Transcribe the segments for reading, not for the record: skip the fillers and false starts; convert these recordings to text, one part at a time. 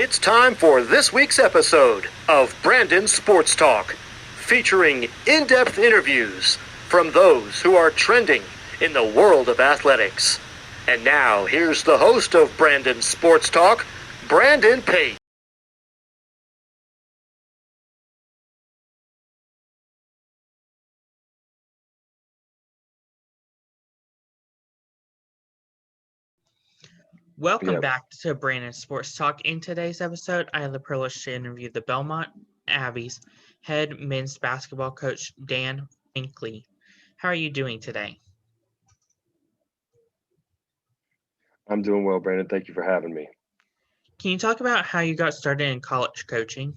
It's time for this week's episode of Brandon Sports Talk, featuring in-depth interviews from those who are trending in the world of athletics. And now, here's the host of Brandon Sports Talk, Brandon Pate. Welcome back to Brandon Sports Talk. In today's episode, I have the privilege to interview the Belmont Abbey's head men's basketball coach, Dan Ficke. How are you doing today? I'm doing well, Brandon. Thank you for having me. Can you talk about how you got started in college coaching?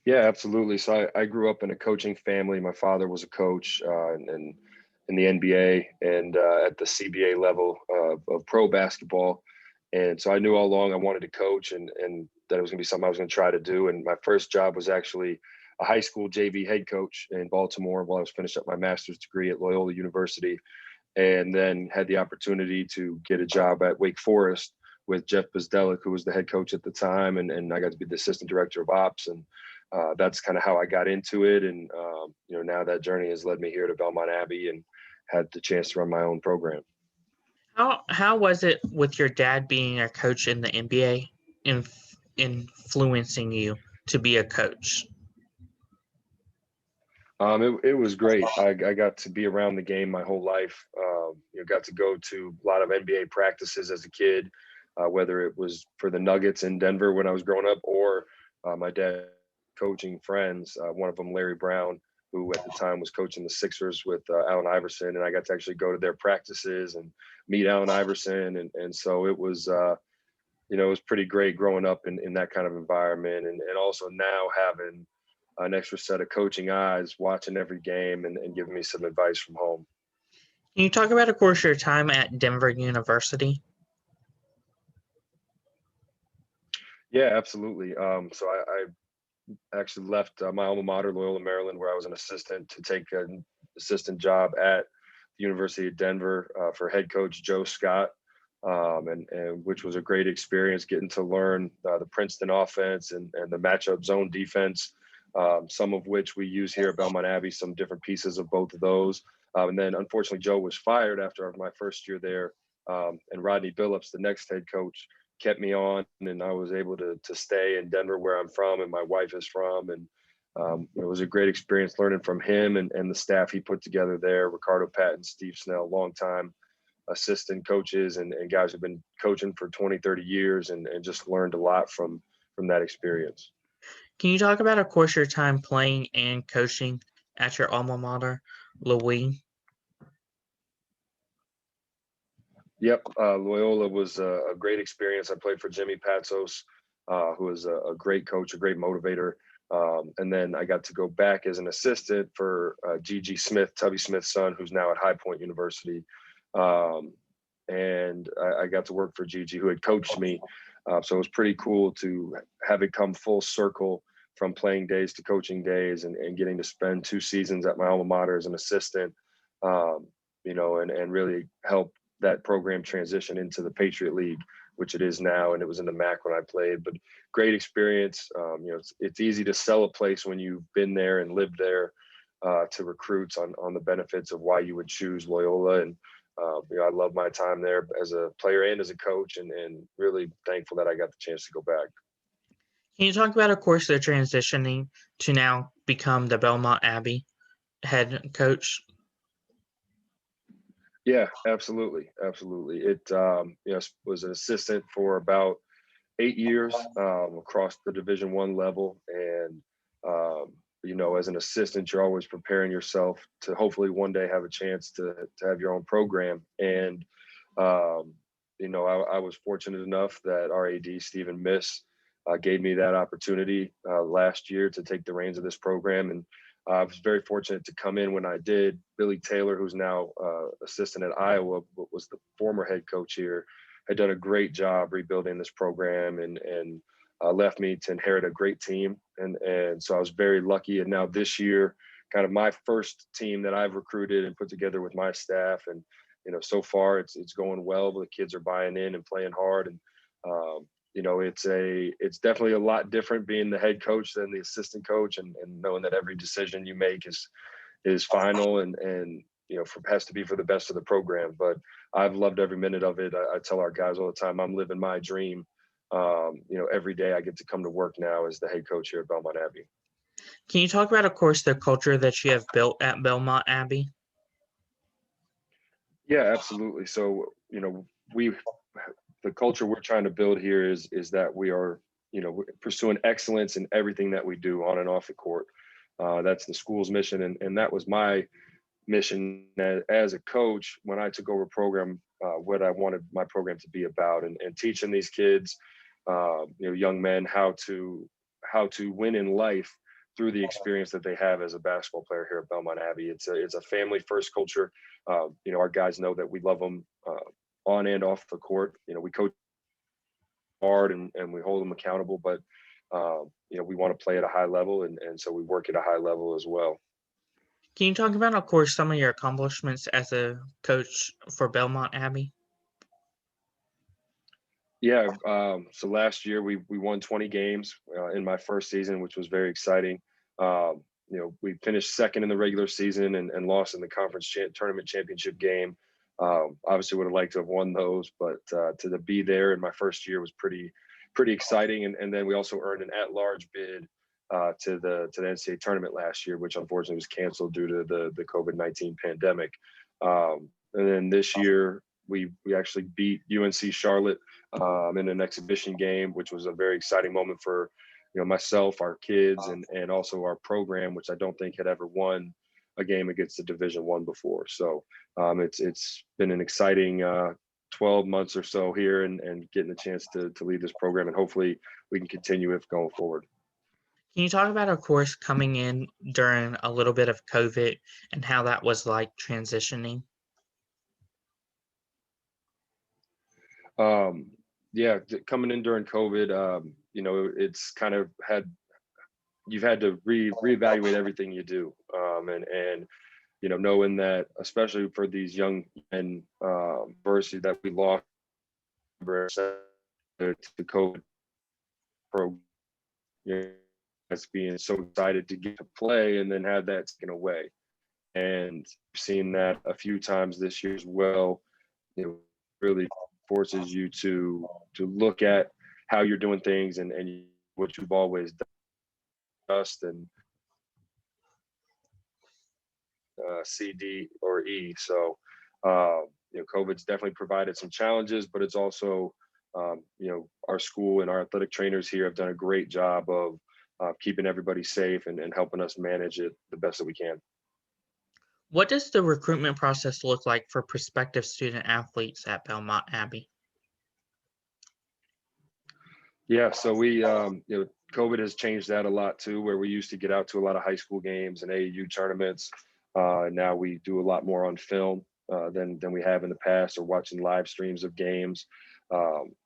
Yeah, absolutely. So I grew up in a coaching family. My father was a coach in the NBA and at the CBA level of pro basketball. And so I knew all along I wanted to coach and that it was going to be something I was going to try to do. And my first job was actually a high school JV head coach in Baltimore while I was finishing up my master's degree at Loyola University. And then had the opportunity to get a job at Wake Forest with Jeff Bezdelic, who was the head coach at the time. And I got to be the assistant director of ops. And that's kind of how I got into it. And, now that journey has led me here to Belmont Abbey and had the chance to run my own program. How was it with your dad being a coach in the NBA influencing you to be a coach? It was great. I got to be around the game my whole life. Got to go to a lot of NBA practices as a kid, whether it was for the Nuggets in Denver when I was growing up or my dad coaching friends, one of them, Larry Brown, who at the time was coaching the Sixers with Allen Iverson. And I got to actually go to their practices and meet Allen Iverson. And so it was, it was pretty great growing up in that kind of environment. And also now having an extra set of coaching eyes, watching every game and giving me some advice from home. Can you talk about, of course, your time at Denver University? Yeah, absolutely. So I actually left my alma mater, Loyola, Maryland, where I was an assistant to take an assistant job at the University of Denver for head coach Joe Scott, and which was a great experience getting to learn the Princeton offense and the matchup zone defense, some of which we use here at Belmont Abbey, some different pieces of both of those. And then unfortunately, Joe was fired after my first year there, and Rodney Billups, the next head coach, kept me on, and I was able to stay in Denver, where I'm from and my wife is from. And it was a great experience learning from him and the staff he put together there, Ricardo Patton, Steve Snell, longtime assistant coaches and guys who've been coaching for 20, 30 years and just learned a lot from that experience. Can you talk about, of course, your time playing and coaching at your alma mater, Loyola? Yep, Loyola was a great experience. I played for Jimmy Patsos, who was a great coach, a great motivator. And then I got to go back as an assistant for Gigi Smith, Tubby Smith's son, who's now at High Point University. And I got to work for Gigi, who had coached me. So it was pretty cool to have it come full circle from playing days to coaching days and getting to spend 2 seasons at my alma mater as an assistant, and really help that program transition into the Patriot League, which it is now. And it was in the MAC when I played, but great experience. It's easy to sell a place when you've been there and lived there to recruits on the benefits of why you would choose Loyola. And I love my time there as a player and as a coach, and really thankful that I got the chance to go back. Can you talk about, of course, the transitioning to now become the Belmont Abbey head coach? Yeah, absolutely. It was an assistant for about 8 years across the Division I level, and as an assistant, you're always preparing yourself to hopefully one day have a chance to have your own program. And I was fortunate enough that our AD Stephen Miss gave me that opportunity last year to take the reins of this program, and I was very fortunate to come in when I did. Billy Taylor, who's now assistant at Iowa, but was the former head coach here, had done a great job rebuilding this program and left me to inherit a great team. And so I was very lucky. And now this year, kind of my first team that I've recruited and put together with my staff and so far it's going well. The kids are buying in and playing hard, and it's definitely a lot different being the head coach than the assistant coach, and knowing that every decision you make is final and has to be for the best of the program. But I've loved every minute of it. I tell our guys all the time, I'm living my dream. Every day I get to come to work now as the head coach here at Belmont Abbey. Can you talk about, of course, the culture that you have built at Belmont Abbey? Yeah, absolutely. So, the culture we're trying to build here is that we are, we're pursuing excellence in everything that we do on and off the court. That's the school's mission. And that was my mission as a coach when I took over program, what I wanted my program to be about, and teaching these kids, young men how to win in life through the experience that they have as a basketball player here at Belmont Abbey. It's a family first culture. Our guys know that we love them on and off the court. We coach hard and we hold them accountable, but we want to play at a high level, and so we work at a high level as well. Can you talk about, of course, some of your accomplishments as a coach for Belmont Abbey? Yeah. So last year we won 20 games in my first season, which was very exciting. We finished second in the regular season and lost in the conference tournament championship game. Obviously would have liked to have won those, but to be there in my first year was pretty exciting. And then we also earned an at-large bid to the NCAA tournament last year, which unfortunately was canceled due to the COVID-19 pandemic. And then this year we actually beat UNC Charlotte in an exhibition game, which was a very exciting moment for myself, our kids, and also our program, which I don't think had ever won a game against the Division I before. So it's been an exciting 12 months or so here, and getting the chance to lead this program, and hopefully we can continue it going forward. Can you talk about, of course, coming in during a little bit of COVID and how that was like transitioning? Coming in during COVID, it's kind of you've had to reevaluate everything you do, and knowing that, especially for these young men, adversity that we lost to COVID program, as being so excited to get to play and then have that taken away. And I've seen that a few times this year as well. Really forces you to look at how you're doing things and what you've always done, and C, D, or E. So, COVID's definitely provided some challenges, but it's also, our school and our athletic trainers here have done a great job of keeping everybody safe and helping us manage it the best that we can. What does the recruitment process look like for prospective student athletes at Belmont Abbey? Yeah, so we, COVID has changed that a lot too, where we used to get out to a lot of high school games and AAU tournaments. Now we do a lot more on film than we have in the past, or watching live streams of games.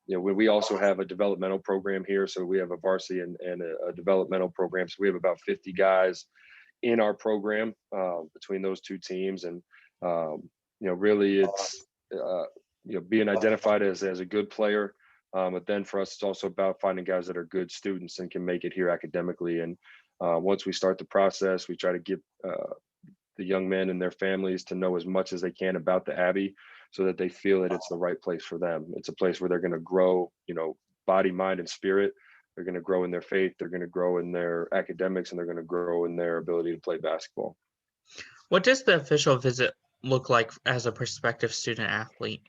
We also have a developmental program here. So we have a varsity and a developmental program. So we have about 50 guys in our program between those two teams. And, really it's, being identified as a good player. But then for us, it's also about finding guys that are good students and can make it here academically. And once we start the process, we try to get the young men and their families to know as much as they can about the Abbey, so that they feel that it's the right place for them. It's a place where they're going to grow, body, mind, and spirit. They're going to grow in their faith. They're going to grow in their academics, and they're going to grow in their ability to play basketball. What does the official visit look like as a prospective student athlete?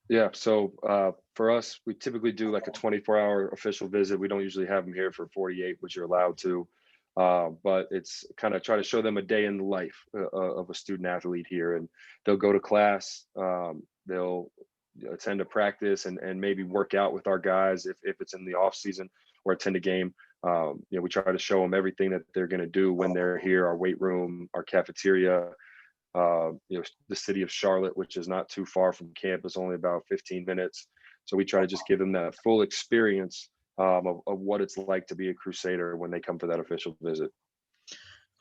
Yeah, so for us, we typically do like a 24-hour official visit. We don't usually have them here for 48, which you're allowed to. But it's kind of try to show them a day in the life of a student athlete here, and they'll go to class, they'll attend a practice, and maybe work out with our guys if it's in the off season, or attend a game. We try to show them everything that they're going to do when they're here: our weight room, our cafeteria, the city of Charlotte, which is not too far from campus, only about 15 minutes. So we try to just give them that full experience of what it's like to be a Crusader when they come for that official visit.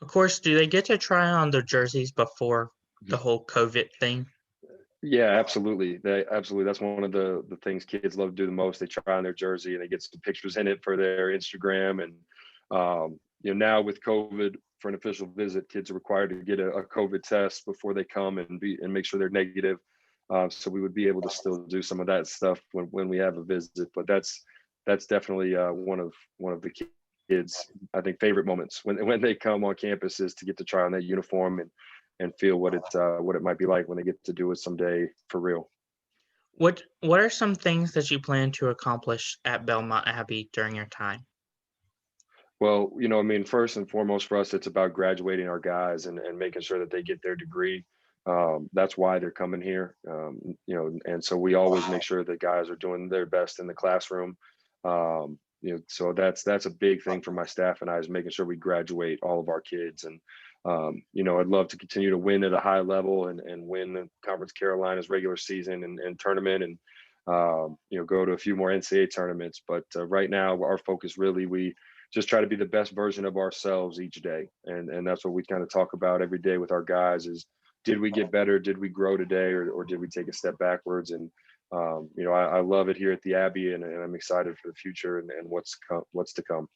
Of course, do they get to try on their jerseys before the whole COVID thing? Yeah, absolutely. Absolutely. That's one of the things kids love to do the most. They try on their jersey and they get some pictures in it for their Instagram. And now with COVID, for an official visit, kids are required to get a COVID test before they come and make sure they're negative. So we would be able to still do some of that stuff when we have a visit. But that's definitely one of the kids, I think, favorite moments when they come on campus is to get to try on that uniform and feel what it might be like when they get to do it someday for real. What are some things that you plan to accomplish at Belmont Abbey during your time? Well, first and foremost for us, it's about graduating our guys and making sure that they get their degree. That's why they're coming here. And so we always make sure that guys are doing their best in the classroom. So that's a big thing for my staff and I, is making sure we graduate all of our kids. And I'd love to continue to win at a high level and win the Conference Carolina's regular season and tournament and go to a few more NCAA tournaments. But right now, our focus really, we just try to be the best version of ourselves each day. And that's what we kind of talk about every day with our guys is, did we get better? Did we grow today? Or did we take a step backwards? And, I love it here at the Abbey and I'm excited for the future and what's to come.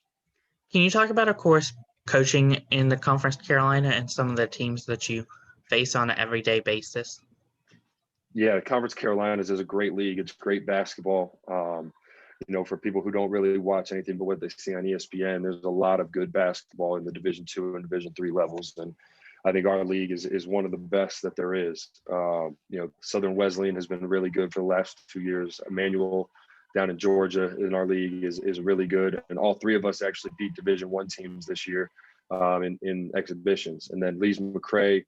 Can you talk about, of course, coaching in the Conference Carolina and some of the teams that you face on an everyday basis? Yeah, Conference Carolinas is a great league. It's great basketball. For people who don't really watch anything but what they see on ESPN, there's a lot of good basketball in the Division II and Division III levels. And I think our league is one of the best that there is. Southern Wesleyan has been really good for the last 2 years. Emmanuel down in Georgia in our league is really good. And all three of us actually beat Division I teams this year in exhibitions. And then Lees McRae,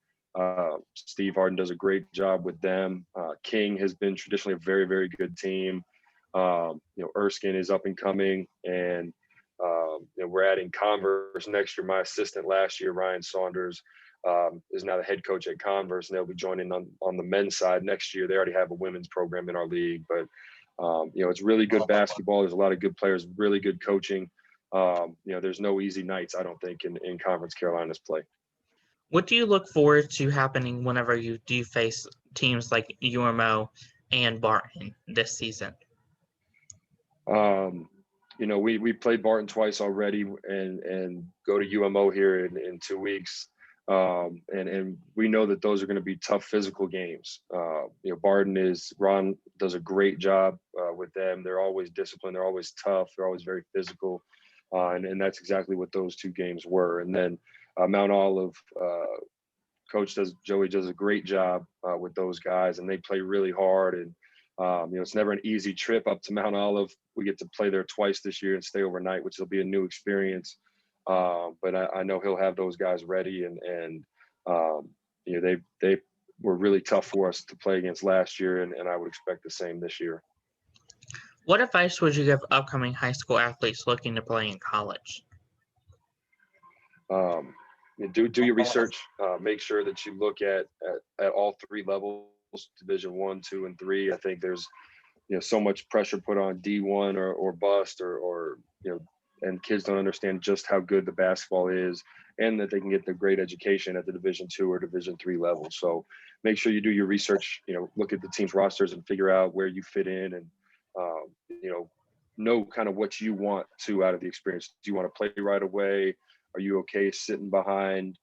Steve Harden does a great job with them. King has been traditionally a very, very good team. Erskine is up and coming, and we're adding Converse next year. My assistant last year, Ryan Saunders, is now the head coach at Converse, and they'll be joining on the men's side next year. They already have a women's program in our league, but it's really good basketball. There's a lot of good players, really good coaching. There's no easy nights, I don't think, in Conference Carolina's play. What do you look forward to happening whenever you do face teams like UMO and Barton this season? We played Barton twice already and go to UMO here in 2 weeks. And we know that those are going to be tough physical games. Ron does a great job with them. They're always disciplined. They're always tough. They're always very physical. And that's exactly what those two games were. And then Mount Olive, Joey does a great job with those guys, and they play really hard. And it's never an easy trip up to Mount Olive. We get to play there twice this year and stay overnight, which will be a new experience. But I know he'll have those guys ready, and they were really tough for us to play against last year, and I would expect the same this year. What advice would you give upcoming high school athletes looking to play in college? Do your research. Make sure that you look at all three levels, Division I, II, and III. I think there's so much pressure put on D1 or bust or and kids don't understand just how good the basketball is and that they can get the great education at the Division II or Division III level. So make sure you do your research, look at the team's rosters and figure out where you fit in and, know kind of what you want to out of the experience. Do you want to play right away? Are you okay sitting behind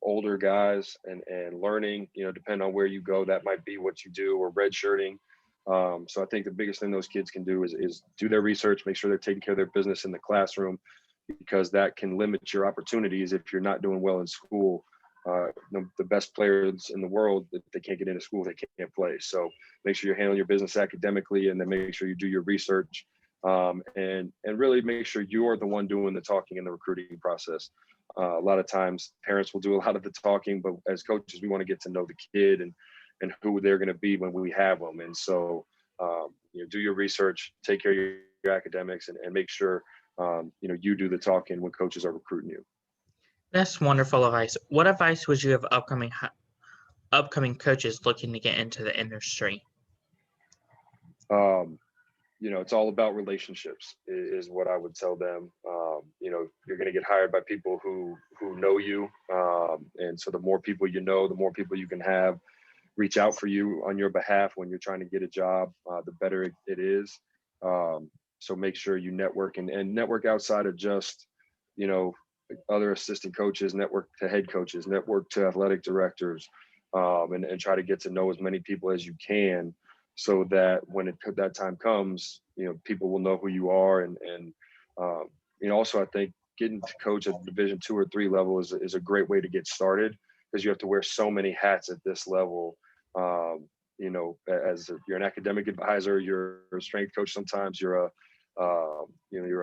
older guys and learning, depending on where you go, that might be what you do, or redshirting. So I think the biggest thing those kids can do is do their research, make sure they're taking care of their business in the classroom, because that can limit your opportunities if you're not doing well in school. The best players in the world, if they can't get into school, they can't play. So make sure you're handling your business academically, and then make sure you do your research, and really make sure you're the one doing the talking in the recruiting process. A lot of times parents will do a lot of the talking, but as coaches, we want to get to know the kid and who they're going to be when we have them. And so, do your research, take care of your academics, and make sure, you do the talking when coaches are recruiting you. That's wonderful advice. What advice would you have upcoming coaches looking to get into the industry? it's all about relationships is what I would tell them. You're going to get hired by people who know you. And so the more people you know, the more people you can have reach out for you on your behalf when you're trying to get a job, the better it is. So make sure you network and network outside of just, other assistant coaches, network to head coaches, network to athletic directors, and try to get to know as many people as you can, so that when that time comes, people will know who you are. And also I think getting to coach at Division 2 or 3 level is a great way to get started, because you have to wear so many hats at this level. You're an academic advisor, you're a strength coach, sometimes you're a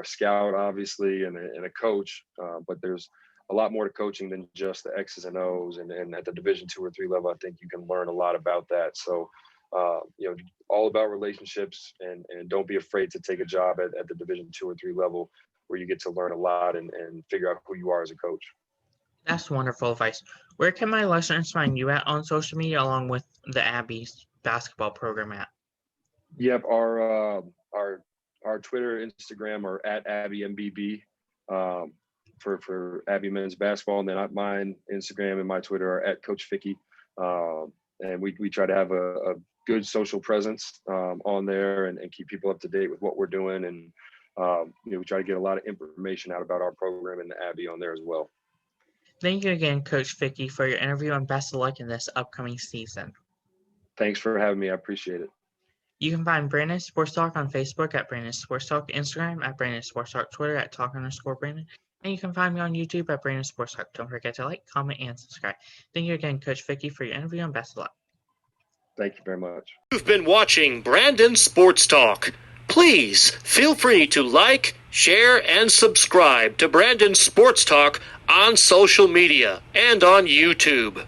scout, obviously, and a coach, but there's a lot more to coaching than just the X's and O's. And at the Division 2 or 3 level, I think you can learn a lot about that. So, all about relationships, and don't be afraid to take a job at the Division 2 or 3 level, where you get to learn a lot and figure out who you are as a coach. That's wonderful advice. Where can my listeners find you at on social media, along with the Abbey's basketball program at? Yep, our Twitter, Instagram are at AbbeyMBB for Abbey men's basketball, and then mine, Instagram, and my Twitter are at Coach Ficke. And we try to have a good social presence on there, and keep people up to date with what we're doing. And we try to get a lot of information out about our program and the Abbey on there as well. Thank you again, Coach Ficke, for your interview, and best of luck in this upcoming season. Thanks for having me. I appreciate it. You can find Brandon Sports Talk on Facebook at Brandon Sports Talk, Instagram at Brandon Sports Talk, Twitter at Talk_Brandon, and you can find me on YouTube at Brandon Sports Talk. Don't forget to like, comment, and subscribe. Thank you again, Coach Ficke, for your interview, and best of luck. Thank you very much. You've been watching Brandon Sports Talk. Please feel free to like, share, and subscribe to Brandon Sports Talk on social media and on YouTube.